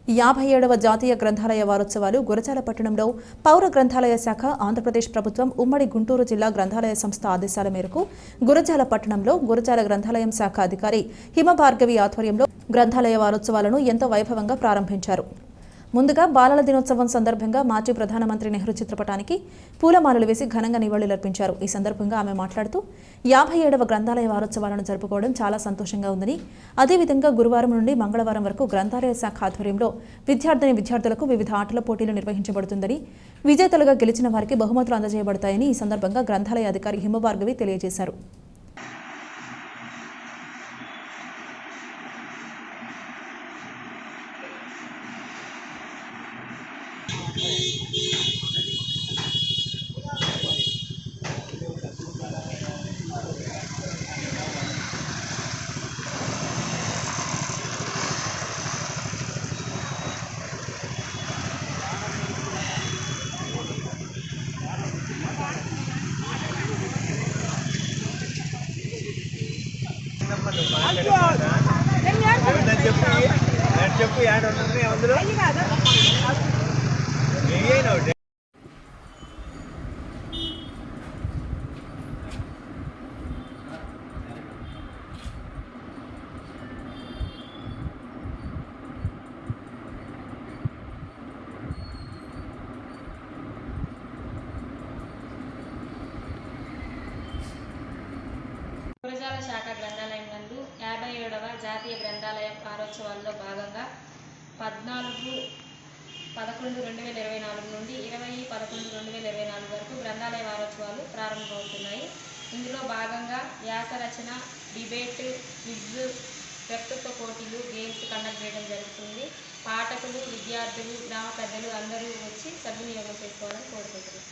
57వ జాతీయ గ్రంథాలయ వారోత్సవాలు గురజాల పట్టణంలో పౌర గ్రంథాలయ శాఖ ఆంధ్రప్రదేశ్ ప్రభుత్వం ఉమ్మడి గుంటూరు జిల్లా గ్రంథాలయ సంస్థ ఆదేశాల మేరకు గురజాల పట్టణంలో గురజాల గ్రంథాలయం శాఖ అధికారి హిమభార్గవి ఆధ్వర్యంలో గ్రంథాలయ వారోత్సవాలను ఎంతో వైభవంగా ప్రారంభించారు. ముందుగా బాలల దినోత్సవం సందర్భంగా మాజీ ప్రధానమంత్రి నెహ్రూ చిత్రపటానికి పూలమాలలు వేసి ఘనంగా నివాళులర్పించారు. ఈ సందర్భంగా ఆమె మాట్లాడుతూ 57వ గ్రంథాలయ వారోత్సవాలను జరుపుకోవడం చాలా సంతోషంగా ఉందని, అదేవిధంగా గురువారం నుండి మంగళవారం వరకు గ్రంథాలయ శాఖ ఆధ్వర్యంలో విద్యార్థులకు వివిధ ఆటల పోటీలు నిర్వహించబడుతుందని, విజేతలుగా గెలిచిన వారికి బహుమతులు అందజేయబడతాయని ఈ సందర్భంగా గ్రంథాలయ అధికారి హిమభార్గవి తెలియజేశారు. గురజాల శాఖ గ్రంథాలయం నందు 57వ జాతీయ గ్రంథాలయ వారోత్సవాల్లో భాగంగా 14/11/2024 నుండి 20/11/2024 వరకు గ్రంథాలయ వారోత్సవాలు ప్రారంభమవుతున్నాయి. ఇందులో భాగంగా వ్యాస రచన, డిబేట్, క్విజ్, వ్యక్తిత్వ పోటీలు, గేమ్స్ కండక్ట్ చేయడం జరుగుతుంది. పాఠకులు, విద్యార్థులు, గ్రామ పెద్దలు అందరూ వచ్చి సద్వినియోగం చేసుకోవాలని కోరుకుంటున్నాను.